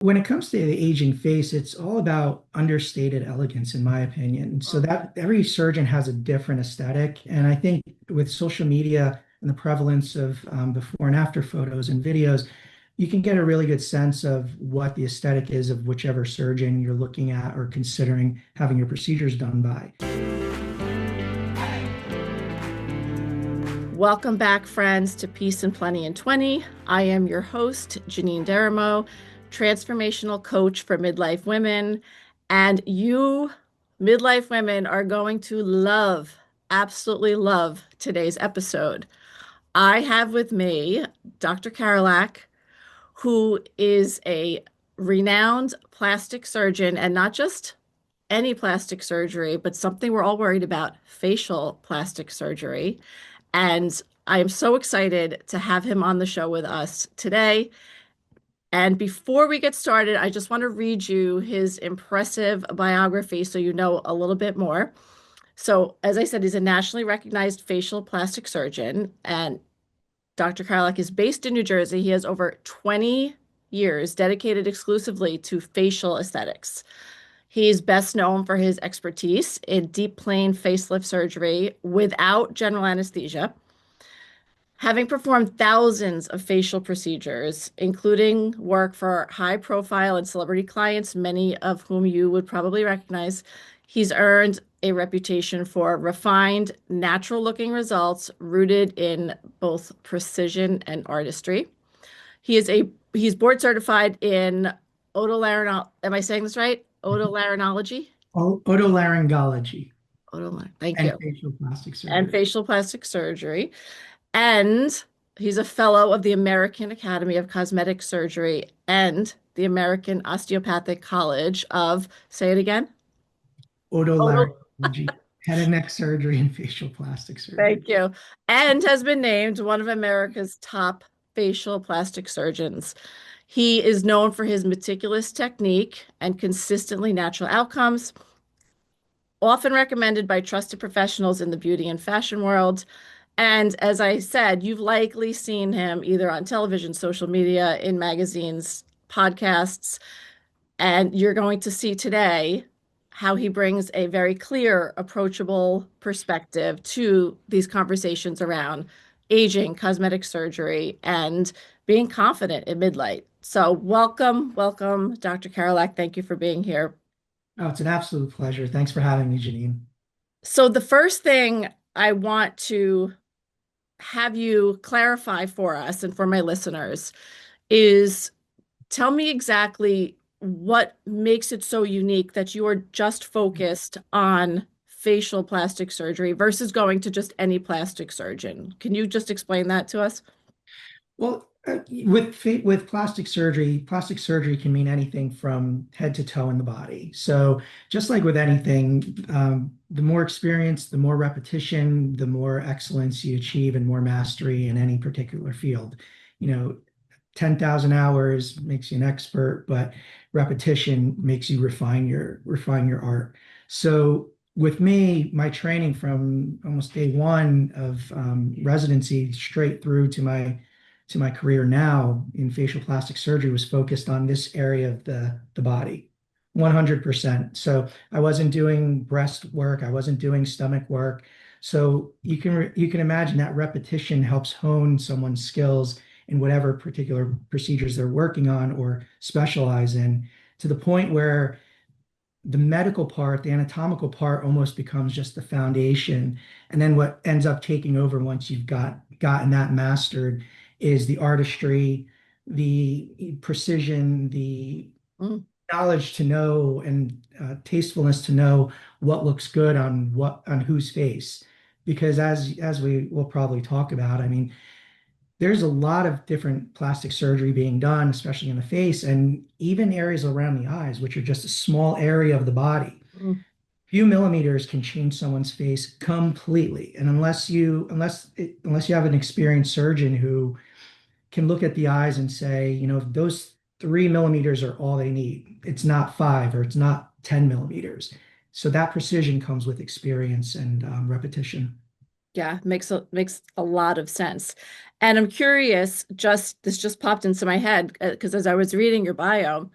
When it comes to the aging face, it's all about understated elegance, in my opinion. So that every surgeon has a different aesthetic, and I think with social media and the prevalence of before and after photos and videos, you can get a really good sense of what the aesthetic is of whichever surgeon you're looking at or considering having your procedures done by. Welcome back, friends, to Peace and Plenty in 20. I am your host, Janine Deramo, transformational coach for midlife women. And you, midlife women, are going to love, absolutely love today's episode. I have with me Dr. Karolak, who is a renowned plastic surgeon, and not just any plastic surgery, but something we're all worried about, facial plastic surgery. And I am so excited to have him on the show with us today. And before we get started, I just want to read you his impressive biography so you know a little bit more. So, as I said, he's a nationally recognized facial plastic surgeon, and Dr. Karolak is based in New Jersey. He has over 20 years dedicated exclusively to facial aesthetics. He's best known for his expertise in deep plane facelift surgery without general anesthesia. Having performed thousands of facial procedures, including work for high profile and celebrity clients, many of whom you would probably recognize, he's earned a reputation for refined, natural looking results rooted in both precision and artistry. He's board certified in am I saying this right? Otolaryngology? Otolaryngology Thank and you. facial plastic And surgery. facial plastic surgery. And he's a fellow of the American Academy of Cosmetic Surgery and the American Osteopathic College of, say it again. Total. Otolaryngology, head and neck surgery, and facial plastic surgery. Thank you. And has been named one of America's top facial plastic surgeons. He is known for his meticulous technique and consistently natural outcomes, often recommended by trusted professionals in the beauty and fashion world. And as I said, you've likely seen him either on television, social media, in magazines, podcasts, and you're going to see today how he brings a very clear, approachable perspective to these conversations around aging, cosmetic surgery, and being confident in midlife. So, welcome, welcome, Dr. Karolak. Thank you for being here. Oh, it's an absolute pleasure. Thanks for having me, Janine. So, the first thing I want to have you clarify for us and for my listeners is tell me exactly what makes it so unique that you are just focused on facial plastic surgery versus going to just any plastic surgeon. Can you just explain that to us? Well, with plastic surgery can mean anything from head to toe in the body. So just like with anything, the more experience, the more repetition, the more excellence you achieve and more mastery in any particular field. You know, 10,000 hours makes you an expert, but repetition makes you refine your art. So with me, my training from almost day one of residency straight through to my career now in facial plastic surgery was focused on this area of the body, 100%. So I wasn't doing breast work, I wasn't doing stomach work. So you can imagine that repetition helps hone someone's skills in whatever particular procedures they're working on or specialize in, to the point where the medical part, the anatomical part, almost becomes just the foundation. And then what ends up taking over once you've gotten that mastered is the artistry, the precision, the Mm, knowledge to know, and tastefulness to know what looks good on whose face. Because as we will probably talk about, I mean, there's a lot of different plastic surgery being done, especially in the face and even areas around the eyes, which are just a small area of the body. mm. Few millimeters can change someone's face completely. And unless you have an experienced surgeon who can look at the eyes and say, you know, those 3 millimeters are all they need. It's not five or it's not 10 millimeters. So that precision comes with experience and repetition. Yeah, makes a lot of sense. And I'm curious, just this just popped into my head because as I was reading your bio,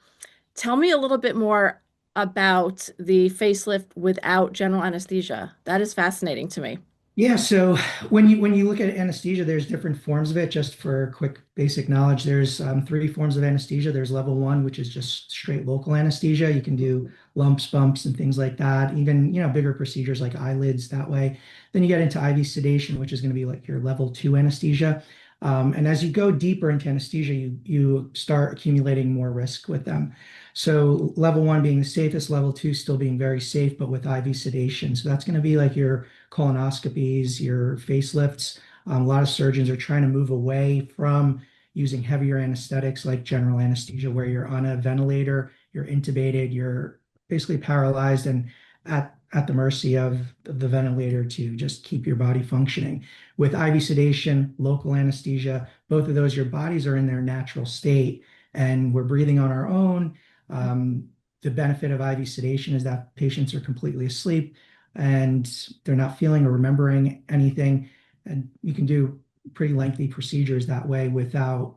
Tell me a little bit more about the facelift without general anesthesia. That is fascinating to me. Yeah, so when you look at anesthesia, there's different forms of it. Just for quick basic knowledge, there's three forms of anesthesia. There's level one, which is just straight local anesthesia. You can do lumps, bumps, and things like that. Even bigger procedures like eyelids that way. Then you get into IV sedation, which is going to be like your level two anesthesia. And as you go deeper into anesthesia, you start accumulating more risk with them. So level one being the safest, level two still being very safe, but with IV sedation. So that's going to be like your colonoscopies, your facelifts. A lot of surgeons are trying to move away from using heavier anesthetics like general anesthesia, where you're on a ventilator, you're intubated, you're basically paralyzed and at the mercy of the ventilator to just keep your body functioning. With IV sedation, local anesthesia, both of those, your bodies are in their natural state and we're breathing on our own. The benefit of IV sedation is that patients are completely asleep and they're not feeling or remembering anything. And you can do pretty lengthy procedures that way without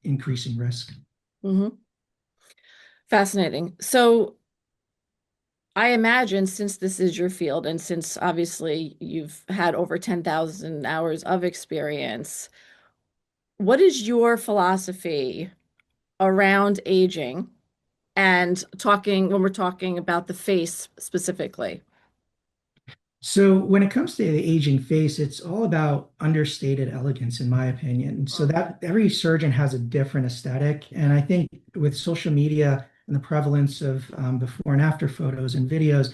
increasing risk. Hmm. Fascinating. So I imagine since this is your field and since obviously you've had over 10,000 hours of experience, what is your philosophy around aging and talking when we're talking about the face specifically? So when it comes to the aging face, it's all about understated elegance, in my opinion. So that every surgeon has a different aesthetic, and I think with social media and the prevalence of before and after photos and videos,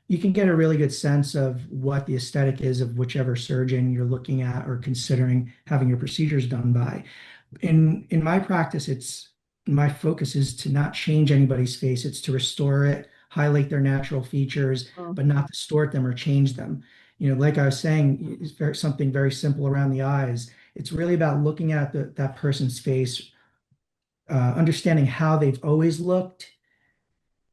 you can get a really good sense of what the aesthetic is of whichever surgeon you're looking at or considering having your procedures done by. In my practice, it's my focus is to not change anybody's face. It's to restore it, highlight their natural features, Mm. but not distort them or change them. Like I was saying, it's something very simple around the eyes. It's really about looking at that person's face, understanding how they've always looked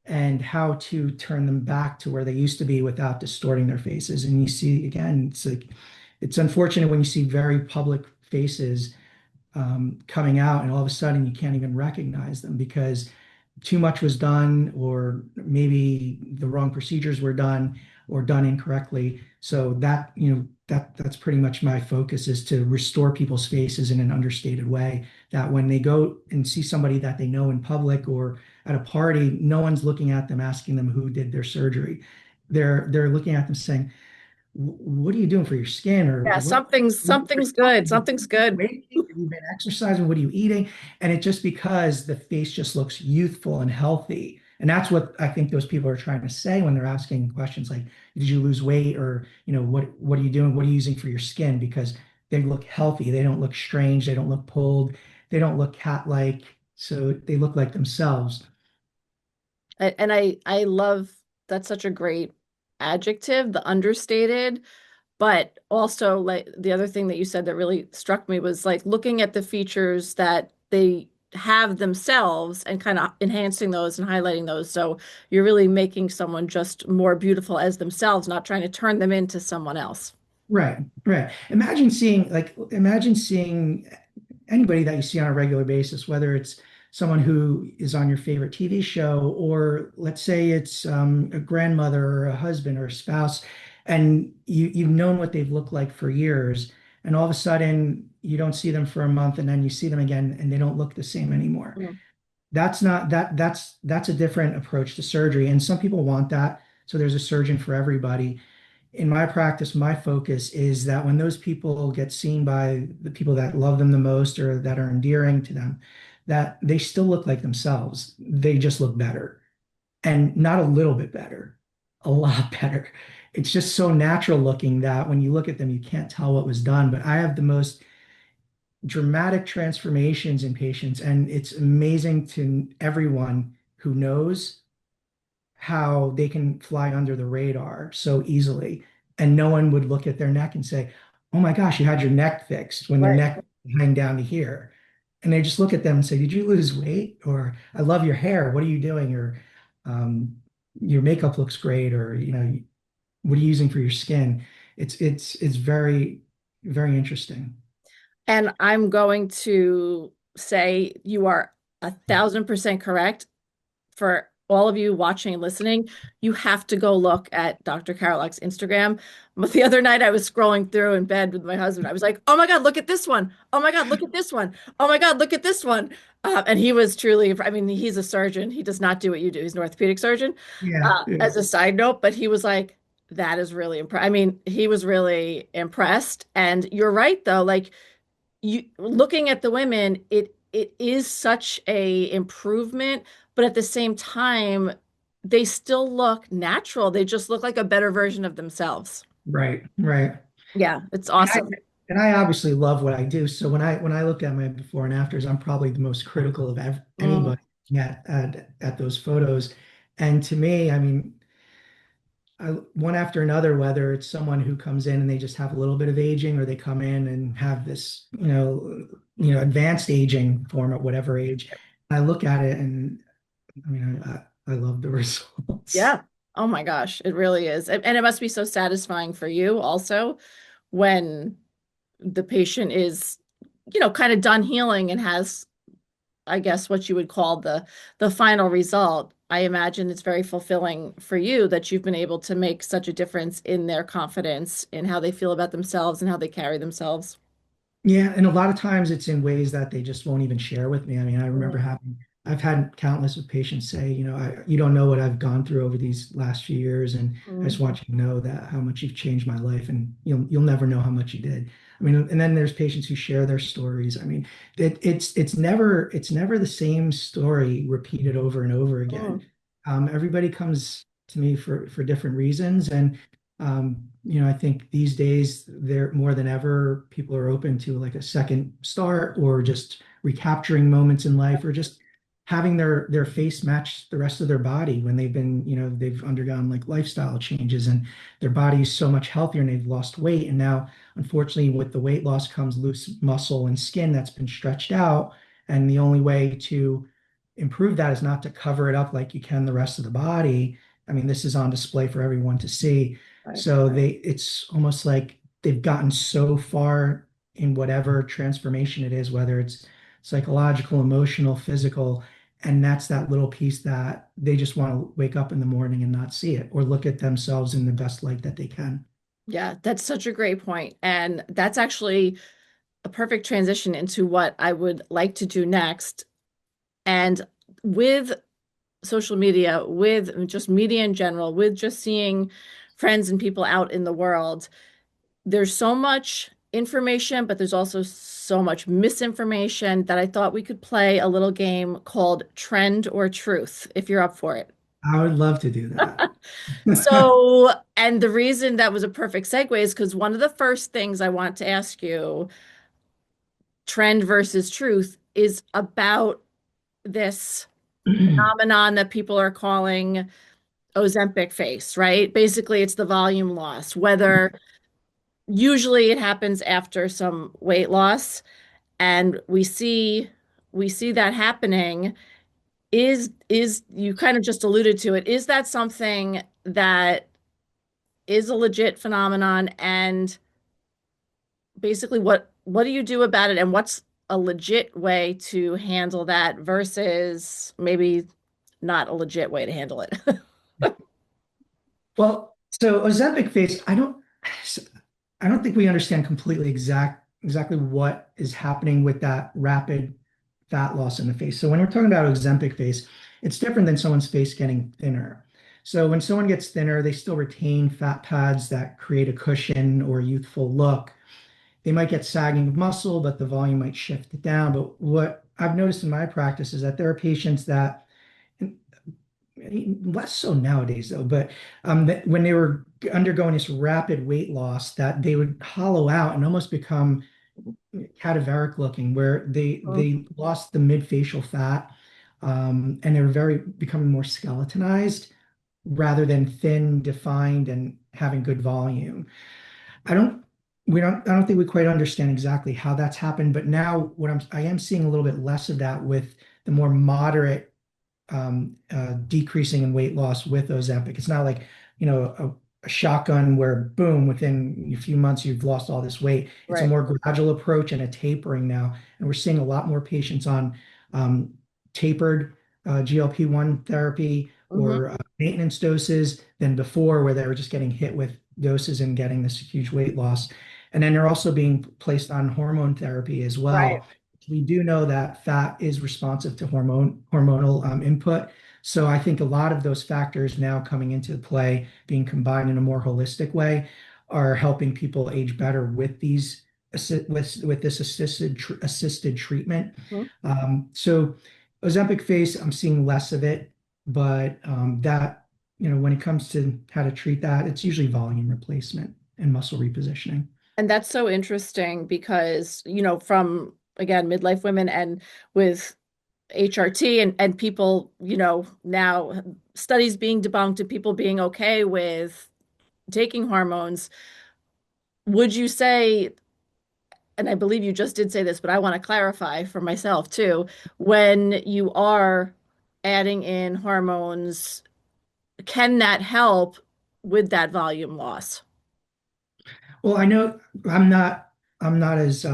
and how to turn them back to where they used to be without distorting their faces. And you see, again, it's unfortunate when you see very public faces coming out, and all of a sudden you can't even recognize them because too much was done, or maybe the wrong procedures were done or done incorrectly. So that's pretty much my focus is to restore people's faces in an understated way that when they go and see somebody that they know in public or at a party, no one's looking at them asking them who did their surgery. They're looking at them saying, what are you doing for your skin? Or Yeah, what for something's your health? good. Something's good. Have you been exercising? What are you eating? And it's just because the face just looks youthful and healthy. And that's what I think those people are trying to say when they're asking questions like, did you lose weight? Or, what are you doing? What are you using for your skin? Because they look healthy. They don't look strange. They don't look pulled. They don't look cat-like. So they look like themselves. And I love that's such a great adjective, the understated. But also, like the other thing that you said that really struck me was like looking at the features that they have themselves and kind of enhancing those and highlighting those. So you're really making someone just more beautiful as themselves, not trying to turn them into someone else. Right, right. Imagine seeing anybody that you see on a regular basis, whether it's someone who is on your favorite TV show, or let's say it's a grandmother or a husband or a spouse, and you've known what they've looked like for years, and all of a sudden you don't see them for a month, and then you see them again, and they don't look the same anymore. Mm. That's not that's a different approach to surgery, and some people want that. So there's a surgeon for everybody. In my practice, my focus is that when those people get seen by the people that love them the most or that are endearing to them, that they still look like themselves. They just look better, and not a little bit better, a lot better. It's just so natural looking that when you look at them, you can't tell what was done. But I have the most dramatic transformations in patients, and it's amazing to everyone who knows how they can fly under the radar so easily. And no one would look at their neck and say, "Oh my gosh, you had your neck fixed," when their Right. neck hang down to here. And they just look at them and say, "Did you lose weight?" Or, "I love your hair. What are you doing?" Or, um, "Your makeup looks great." Or, "What are you using for your skin?" It's very, very interesting. And I'm going to say you are 1,000% correct. for all of you watching and listening, you have to go look at Dr. Karolak's Instagram. But the other night I was scrolling through in bed with my husband. I was like, oh my God, look at this one. Oh my God, look at this one. Oh my God, look at this one. And he was truly, I mean, he's a surgeon. He does not do what you do. He's an orthopedic surgeon, Yeah, yeah, as a side note, but he was like, that is really impressed. I mean, he was really impressed. And you're right, though, like you looking at the women, it is such a improvement, but at the same time, they still look natural. They just look like a better version of themselves. right, right. Yeah, it's And I awesome. and I obviously love what I do. So when I look at my before and afters, I'm probably the most critical of Mm, anybody at those photos. And to me, I mean, one after another, whether it's someone who comes in and they just have a little bit of aging, or they come in and have this, advanced aging form at whatever age. I look at it and I mean, I love the results. yeah. Oh my gosh, it really is. And it must be so satisfying for you also when the patient is, kind of done healing and has, I guess, what you would call the final result. I imagine it's very fulfilling for you that you've been able to make such a difference in their confidence in how they feel about themselves and how they carry themselves. Yeah, and a lot of times it's in ways that they just won't even share with me. I mean, Mm, I've had countless of patients say, you don't know what I've gone through over these last few years, and I just mm, want you to know that how much you've changed my life, and you'll never know how much you did. I mean, and then there's patients who share their stories. I mean, it's never the same story repeated over and over again. mm. Everybody comes to me for different reasons, and I think these days there more than ever, people are open to like a second start, or just recapturing moments in life, or just having their face match the rest of their body when they've undergone like lifestyle changes, and their body is so much healthier, and they've lost weight. And now, unfortunately, with the weight loss comes loose muscle and skin that's been stretched out. And the only way to improve that is not to cover it up like you can the rest of the body. I mean, this is on display for everyone to see. Right. So it's almost like they've gotten so far in whatever transformation it is, whether it's psychological, emotional, physical, and that's that little piece that they just want to wake up in the morning and not see it, or look at themselves in the best light that they can. Yeah, that's such a great point. And that's actually a perfect transition into what I would like to do next. And with social media, with just media in general, with just seeing friends and people out in the world, there's so much information, but there's also so much misinformation that I thought we could play a little game called Trend or Truth, if you're up for it. I would love to do that. So, and the reason that was a perfect segue is because one of the first things I want to ask you, trend versus truth, is about this phenomenon that people are calling Ozempic face, right? Basically, it's the volume loss, whether usually it happens after some weight loss, and we see that happening. Is you kind of just alluded to it. Is that something that is a legit phenomenon? And basically, what do you do about it? And what's a legit way to handle that versus maybe not a legit way to handle it? Well, so Ozempic face, I don't think we understand completely exactly what is happening with that rapid fat loss in the face. So when we're talking about Ozempic face, it's different than someone's face getting thinner. So when someone gets thinner, they still retain fat pads that create a cushion or youthful look. They might get sagging of muscle, but the volume might shift it down. But what I've noticed in my practice is that there are patients that, less so nowadays though, but that when they were undergoing this rapid weight loss, that they would hollow out and almost become cadaveric looking, where they lost the mid facial fat, and they were very becoming more skeletonized rather than thin, defined, and having good volume. I don't I don't think we quite understand exactly how that's happened, but now I am seeing a little bit less of that with the more moderate decreasing in weight loss with Ozempic. It's not like, a shotgun where boom, within a few months you've lost all this weight. It's a Right. more gradual approach and a tapering now. And we're seeing a lot more patients on tapered GLP-1 therapy Hmm. or maintenance doses than before, where they were just getting hit with doses and getting this huge weight loss. And then they're also being placed on hormone therapy as Right. well. We do know that fat is responsive to hormonal input. So I think a lot of those factors now coming into play, being combined in a more holistic way, are helping people age better with these with this assisted treatment. Mhm. So Ozempic face, I'm seeing less of it, but that, when it comes to how to treat that, it's usually volume replacement and muscle repositioning. And that's so interesting because, from again, midlife women and with HRT and people, now studies being debunked and people being okay with taking hormones, would you say, and I believe you just did say this, but I want to clarify for myself too, when you are adding in hormones, can that help with that volume loss? Well, I know I'm not as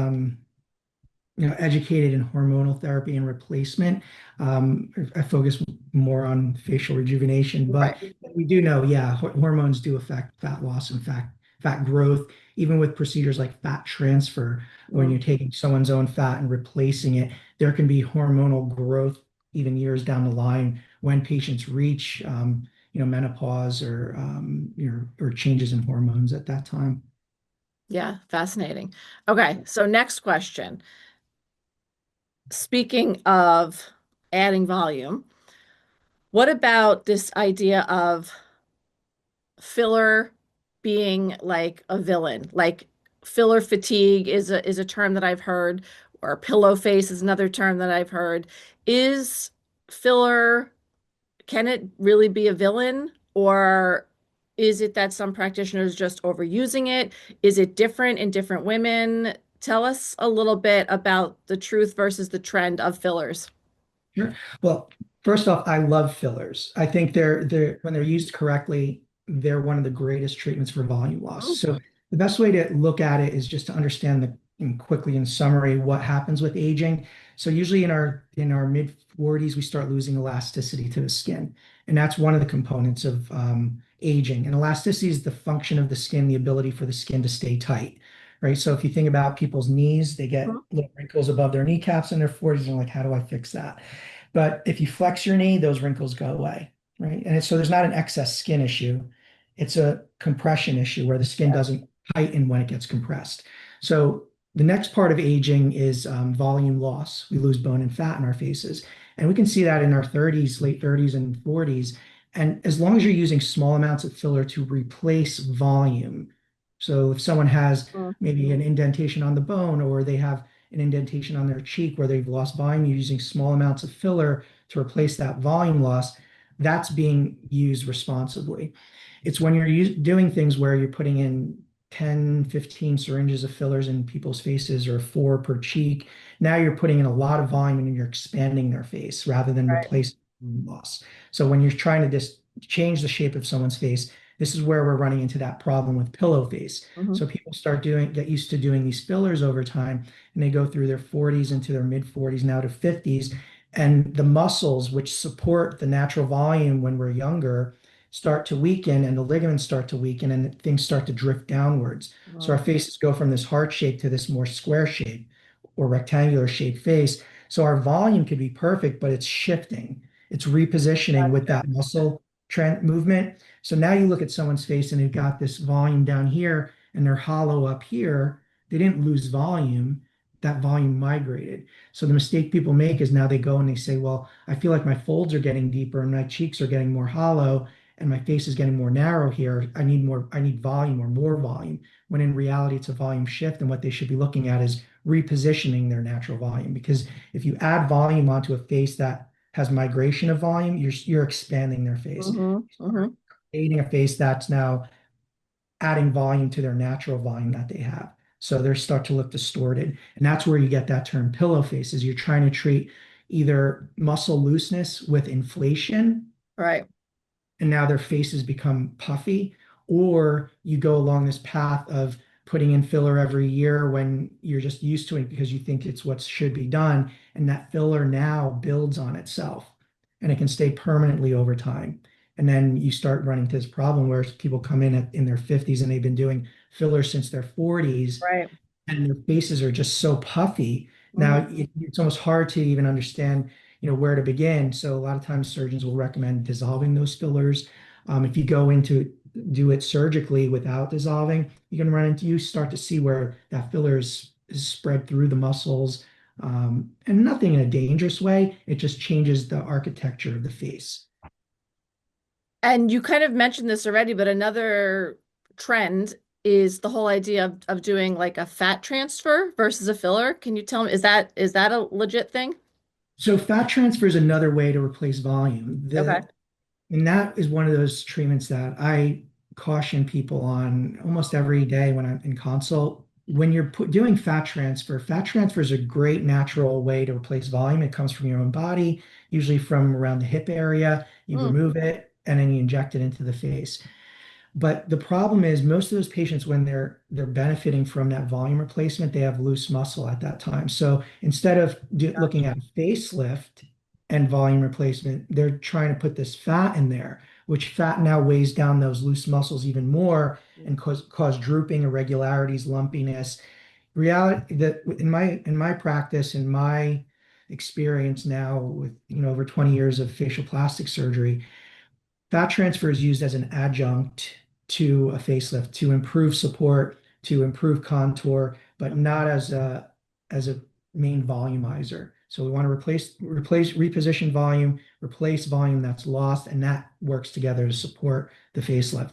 educated in hormonal therapy and replacement. I focus more on facial rejuvenation, but Right. we do know, yeah, hormones do affect fat loss and fat growth, even with procedures like fat transfer, when Mm. you're taking someone's own fat and replacing it, there can be hormonal growth even years down the line when patients reach, menopause or changes in hormones at that time. Yeah, fascinating. Okay, so next question. Speaking of adding volume, what about this idea of filler being like a villain? Like filler fatigue is a term that I've heard, or pillow face is another term that I've heard. Is filler, can it really be a villain, or is it that some practitioners just overusing it? Is it different in different women? Tell us a little bit about the truth versus the trend of fillers. Sure. Well, first off, I love fillers. I think they're when they're used correctly, they're one of the greatest treatments for volume loss. Mhm. So the best way to look at it is just to understand quickly in summary what happens with aging. So usually in our mid 40s, we start losing elasticity to the skin, and that's one of the components of aging. And elasticity is the function of the skin, the ability for the skin to stay tight. Right. So if you think about people's knees, they get little wrinkles above their kneecaps in their 40s, and like, how do I fix that? But if you flex your knee, those wrinkles go away, right? And so there's not an excess skin issue. It's a compression issue where the skin doesn't tighten when it gets compressed. So the next part of aging is volume loss. We lose bone and fat in our faces. And we can see that in our 30s, late 30s and 40s. And as long as you're using small amounts of filler to replace volume, so if someone has Mhm. maybe an indentation on the bone or they have an indentation on their cheek where they've lost volume, you're using small amounts of filler to replace that volume loss, that's being used responsibly. It's when you're doing things where you're putting in 10, 15 syringes of fillers in people's faces or four per cheek. Now you're putting in a lot of volume and you're expanding their face rather than Right. replacing loss. So when you're trying to just change the shape of someone's face, this is where we're running into that problem with pillow face. Mhm. So people get used to doing these fillers over time, and they go through their 40s into their mid 40s now to 50s, and the muscles which support the natural volume when we're younger start to weaken and the ligaments start to weaken and things start to drift downwards. So our Mhm. faces go from this heart shape to this more square shape or rectangular shaped face. So our volume could be perfect, but it's shifting. It's repositioning with Gotcha. that muscle trend movement. So now you look at someone's face and they've got this volume down here and they're hollow up here. They didn't lose volume. That volume migrated. So the mistake people make is now they go and they say, well, I feel like my folds are getting deeper and my cheeks are getting more hollow and my face is getting more narrow here. I need volume or more volume. When in reality, it's a volume shift. And what they should be looking at is repositioning their natural volume. Because if you add volume onto a face that has migration of volume, you're expanding their face. Mhm. Mhm. Creating a face that's now adding volume to their natural volume that they have. So they start to look distorted. And that's where you get that term pillow faces. You're trying to treat either muscle looseness with inflation, Right. and now their faces become puffy, or you go along this path of putting in filler every year when you're just used to it because you think it's what should be done. And that filler now builds on itself. and it can stay permanently over time. And then you start running into this problem where people come in their 50s and they've been doing fillers since their 40s, Right. and their faces are just so puffy. Now Mhm. it's almost hard to even understand, where to begin. So a lot of times surgeons will recommend dissolving those fillers. If you go into do it surgically without dissolving, you start to see where that filler is spread through the muscles, and nothing in a dangerous way. It just changes the architecture of the face. And you kind of mentioned this already, but another trend is the whole idea of doing like a fat transfer versus a filler. Can you tell me, is that a legit thing? So fat transfer is another way to replace volume. Okay. And that is one of those treatments that I caution people on almost every day when I'm in consult. When you're doing fat transfer is a great natural way to replace volume. It comes from your own body, usually from around the hip area. You Mm, remove it and then you inject it into the face. But the problem is most of those patients, when they're benefiting from that volume replacement, they have loose muscle at that time. So instead of looking gotcha. at facelift and volume replacement, they're trying to put this fat in there, which fat now weighs down those loose muscles even more and cause drooping, irregularities, lumpiness. Reality that in my practice, in my experience now with over 20 years of facial plastic surgery, fat transfer is used as an adjunct to a facelift to improve support, to improve contour, but not as a main volumizer. So we want to reposition volume, replace volume that's lost, and that works together to support the facelift.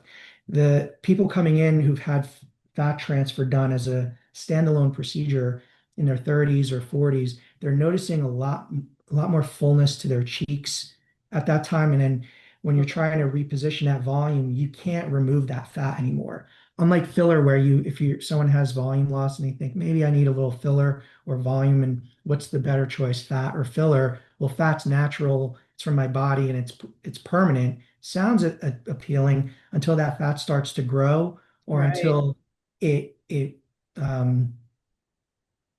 The people coming in who've had fat transfer done as a standalone procedure in their 30s or 40s, they're noticing a lot more fullness to their cheeks at that time, and then when you're trying to reposition that volume, you can't remove that fat anymore. Unlike filler, where if someone has volume loss and they think maybe I need a little filler or volume, and what's the better choice, fat or filler? Well, fat's natural, it's from my body, and it's permanent. Sounds appealing until that fat starts to grow, or Right. until it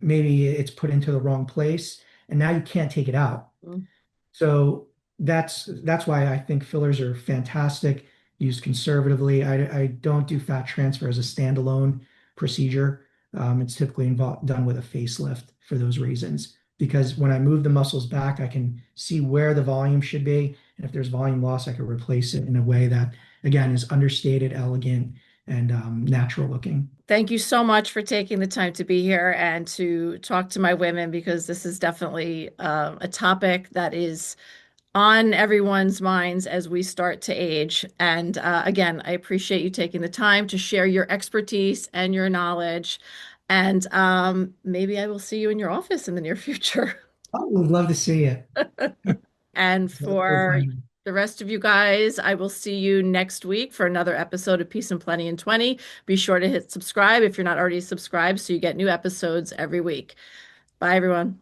maybe it's put into the wrong place, and now you can't take it out. Mm. So that's why I think fillers are fantastic, used conservatively. I don't do fat transfer as a standalone procedure. It's typically done with a facelift for those reasons. Because when I move the muscles back, I can see where the volume should be. And if there's volume loss, I can replace it in a way that, again, is understated, elegant, and natural looking. Thank you so much for taking the time to be here and to talk to my women because this is definitely a topic that is on everyone's minds as we start to age. And again, I appreciate you taking the time to share your expertise and your knowledge. And maybe I will see you in your office in the near future. I would love to see it. And for the rest of you guys, I will see you next week for another episode of Peace and Plenty in 20. Be sure to hit subscribe if you're not already subscribed so you get new episodes every week. Bye, everyone.